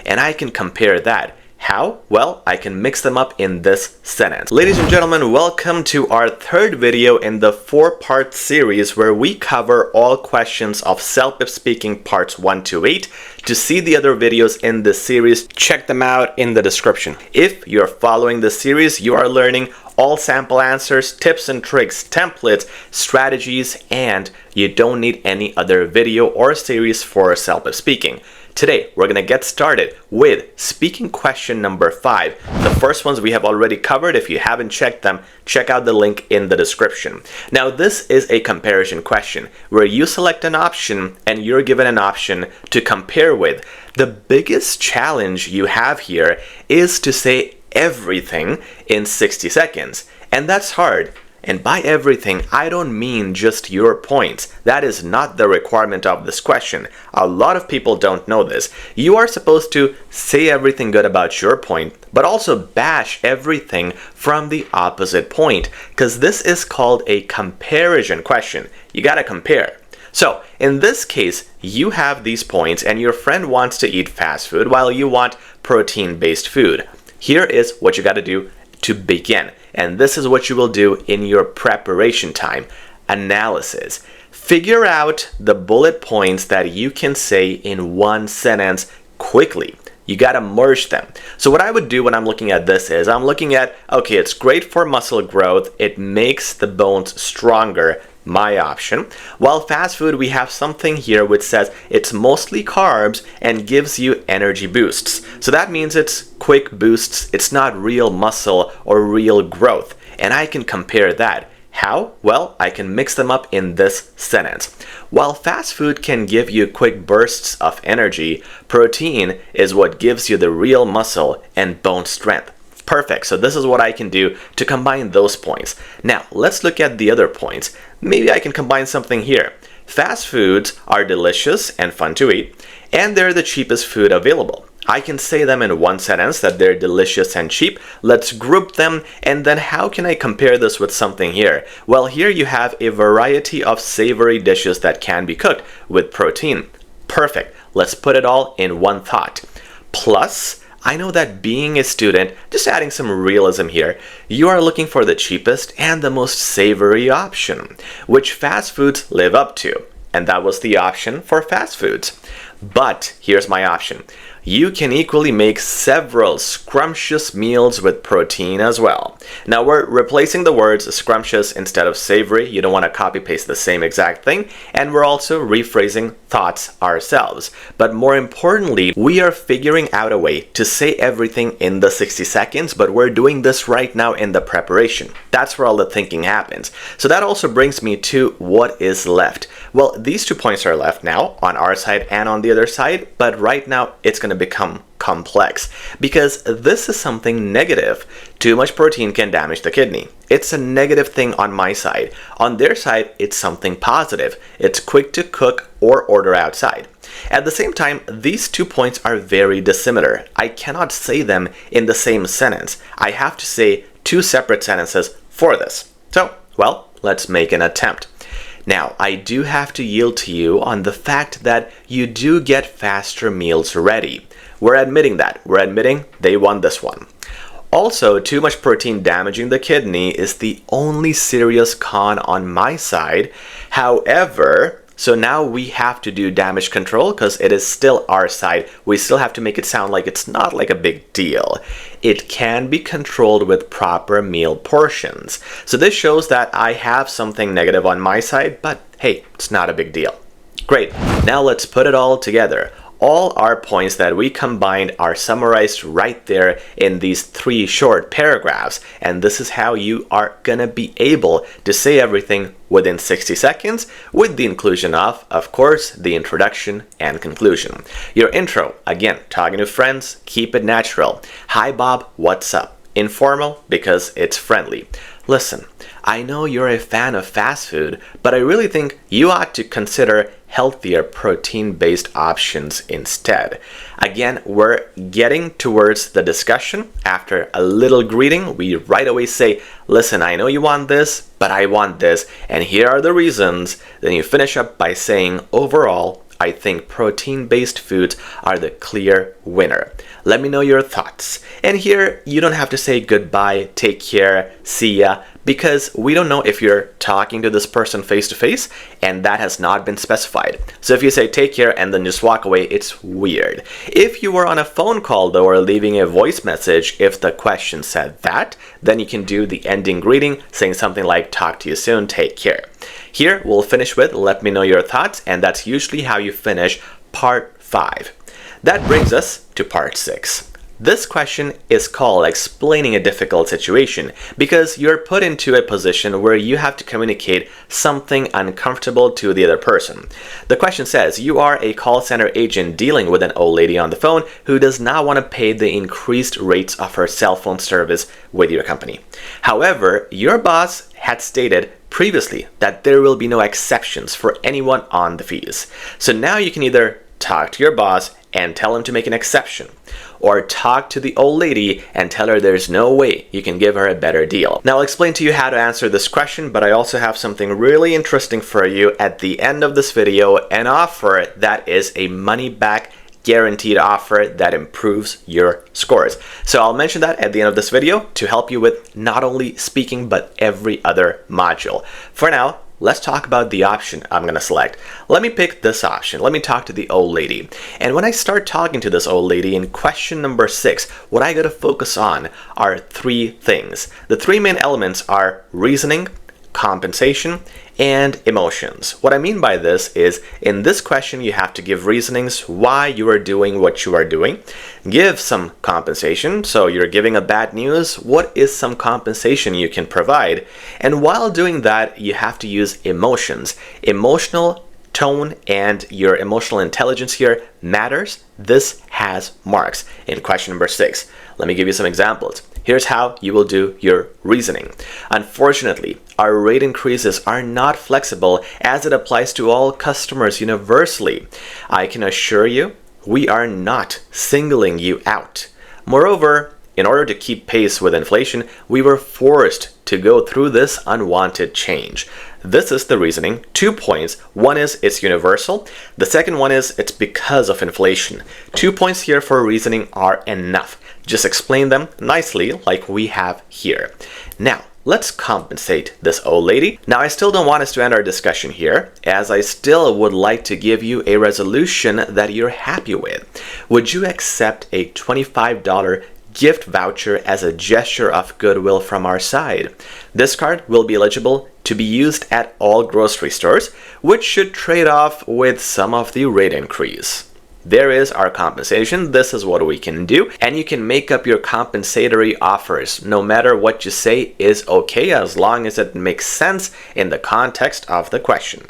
and I can compare that. How? Well, I can mix them up in this sentence. Ladies and gentlemen, welcome to our third video in the 4-part series where we cover all questions of CELPIP Speaking Parts 1 to 8. To see the other videos in this series, check them out in the description. If you're following the series, you are learning all sample answers, tips and tricks, templates, strategies, and you don't need any other video or series for CELPIP Speaking. Today, we're going to get started with speaking question number 5. The first ones we have already covered. If you haven't checked them, check out the link in the description. Now, this is a comparison question where you select an option and you're given an option to compare with. The biggest challenge you have here is to say everything in 60 seconds, and that's hard. And by everything, I don't mean just your points. That is not the requirement of this question. A lot of people don't know this. You are supposed to say everything good about your point, but also bash everything from the opposite point, because this is called a comparison question. You gotta compare. So, in this case, you have these points and your friend wants to eat fast food while you want protein-based food. Here is what you gotta do to begin. And this is what you will do in your preparation time. Analysis. Figure out the bullet points that you can say in one sentence quickly. You gotta merge them. So what I would do when I'm looking at this is I'm looking at, okay, it's great for muscle growth. It makes the bones stronger. My option. While fast food, we have something here which says it's mostly carbs and gives you energy boosts. So that means it's quick boosts. It's not real muscle or real growth. And I can compare that. How? Well, I can mix them up in this sentence. While fast food can give you quick bursts of energy, protein is what gives you the real muscle and bone strength. Perfect. So this is what I can do to combine those points. Now, let's look at the other points. Maybe I can combine something here. Fast foods are delicious and fun to eat, and they're the cheapest food available. I can say them in one sentence that they're delicious and cheap. Let's group them, and then how can I compare this with something here? Well, here you have a variety of savory dishes that can be cooked with protein. Perfect. Let's put it all in one thought. Plus, I know that being a student, just adding some realism here, you are looking for the cheapest and the most savory option, which fast foods live up to. And that was the option for fast foods. But here's my option. You can equally make several scrumptious meals with protein as well. Now we're replacing the words scrumptious instead of savory. You don't want to copy paste the same exact thing. And we're also rephrasing thoughts ourselves. But more importantly, we are figuring out a way to say everything in the 60 seconds, but we're doing this right now in the preparation. That's where all the thinking happens. So that also brings me to what is left. Well, these 2 points are left now on our side and on the other side, but right now it's going to become complex because this is something negative. Too much protein can damage the kidney. It's a negative thing on my side. On their side, it's something positive. It's quick to cook or order outside. At the same time, these 2 points are very dissimilar. I cannot say them in the same sentence. I have to say 2 separate sentences for this. So, well, let's make an attempt. Now, I do have to yield to you on the fact that you do get faster meals ready. We're admitting that. We're admitting they won this one. Also, too much protein damaging the kidney is the only serious con on my side. However, so now we have to do damage control because it is still our side. We still have to make it sound like it's not like a big deal. It can be controlled with proper meal portions. So this shows that I have something negative on my side, but hey, it's not a big deal. Great. Now let's put it all together. All our points that we combined are summarized right there in these 3 short paragraphs. And this is how you are gonna be able to say everything within 60 seconds with the inclusion of course, the introduction and conclusion. Your intro, again, talking to friends, keep it natural. Hi Bob, what's up? Informal because it's friendly. Listen, I know you're a fan of fast food, but I really think you ought to consider healthier protein-based options instead. Again, we're getting towards the discussion. After a little greeting, we right away say, listen, I know you want this, but I want this, and here are the reasons. Then you finish up by saying, overall, I think protein-based foods are the clear winner. Let me know your thoughts. And here, you don't have to say goodbye, take care, see ya, because we don't know if you're talking to this person face to face, and that has not been specified. So if you say take care and then just walk away, it's weird. If you were on a phone call though, or leaving a voice message, if the question said that, then you can do the ending greeting, saying something like talk to you soon, take care. Here, we'll finish with let me know your thoughts, and that's usually how you finish part 5. That brings us to part 6. This question is called explaining a difficult situation because you're put into a position where you have to communicate something uncomfortable to the other person. The question says you are a call center agent dealing with an old lady on the phone who does not want to pay the increased rates of her cell phone service with your company. However, your boss had stated previously that there will be no exceptions for anyone on the fees. So now you can either talk to your boss and tell him to make an exception, or talk to the old lady and tell her there's no way you can give her a better deal. Now I'll explain to you how to answer this question, but I also have something really interesting for you at the end of this video, an offer that is a money back guaranteed offer that improves your scores. So I'll mention that at the end of this video to help you with not only speaking but every other module. For now, let's talk about the option I'm going to select. Let me pick this option. Let me talk to the old lady. And when I start talking to this old lady in question number 6, what I got to focus on are 3 things. The 3 main elements are reasoning, compensation, and emotions. What I mean by this is in this question you have to give reasonings why you are doing what you are doing, give some compensation, so you're giving a bad news, what is some compensation you can provide, and while doing that you have to use emotions. Emotional tone and your emotional intelligence here matters. This has marks in question number 6. Let me give you some examples. Here's how you will do your reasoning. Unfortunately, our rate increases are not flexible as it applies to all customers universally. I can assure you, we are not singling you out. Moreover, in order to keep pace with inflation, we were forced to go through this unwanted change. This is the reasoning. 2 points. One is it's universal. The second one is it's because of inflation. 2 points here for reasoning are enough. Just explain them nicely like we have here. Now, let's compensate this old lady. Now, I still don't want us to end our discussion here, as I still would like to give you a resolution that you're happy with. Would you accept a $25 gift voucher as a gesture of goodwill from our side? This card will be eligible to be used at all grocery stores, which should trade off with some of the rate increase. There is our compensation. This is what we can do, and you can make up your compensatory offers. No matter what you say is okay as long as it makes sense in the context of the question.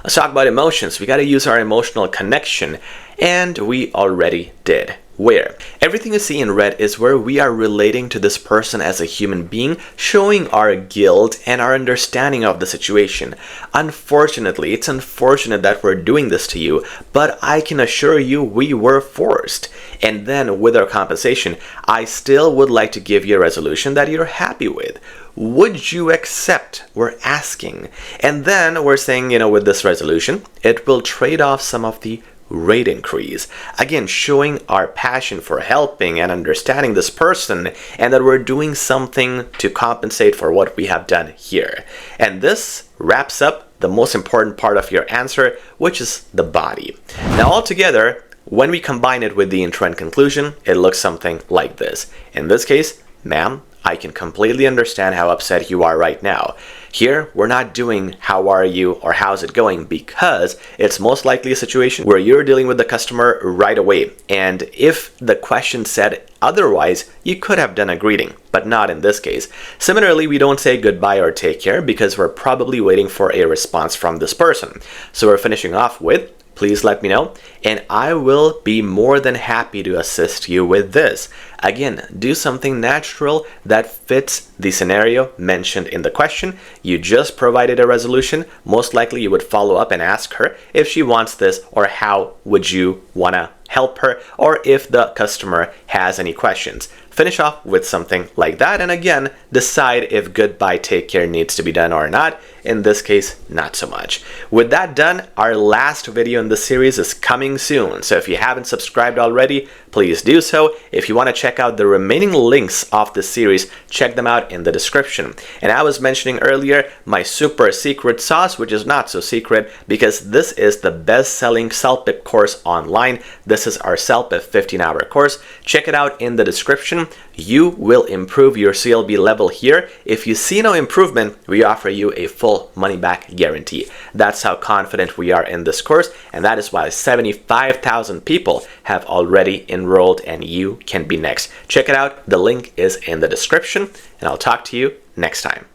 Let's talk about emotions. We got to use our emotional connection, and we already did. Where? Everything you see in red is where we are relating to this person as a human being, showing our guilt and our understanding of the situation. Unfortunately, it's unfortunate that we're doing this to you, but I can assure you we were forced. And then with our compensation, I still would like to give you a resolution that you're happy with. Would you accept? We're asking. And then we're saying, with this resolution, it will trade off some of the rate increase. Again, showing our passion for helping and understanding this person, and that we're doing something to compensate for what we have done here. And this wraps up the most important part of your answer, which is the body. Now, altogether, when we combine it with the intro and conclusion, it looks something like this. In this case, ma'am, I can completely understand how upset you are right now. Here, we're not doing how are you or how's it going, because it's most likely a situation where you're dealing with the customer right away. And if the question said otherwise, you could have done a greeting, but not in this case. Similarly, we don't say goodbye or take care because we're probably waiting for a response from this person. So we're finishing off with, please let me know, and I will be more than happy to assist you with this. Again, do something natural that fits the scenario mentioned in the question. You just provided a resolution. Most likely you would follow up and ask her if she wants this, or how would you want to help her, or if the customer has any questions. finish off with something like that, and again, decide if goodbye, take care needs to be done or not. In this case, not so much. With that done, our last video in this series is coming soon. So if you haven't subscribed already, please do so. If you want to check out the remaining links of this series, check them out in the description. And I was mentioning earlier my super secret sauce, which is not so secret because this is the best-selling CELPIP course online. This is our CELPIP 15-hour course. Check it out in the description. You will improve your CLB level here. If you see no improvement, we offer you a full money-back guarantee. That's how confident we are in this course, and that is why 75,000 people have already enrolled, and you can be next. Check it out. The link is in the description, and I'll talk to you next time.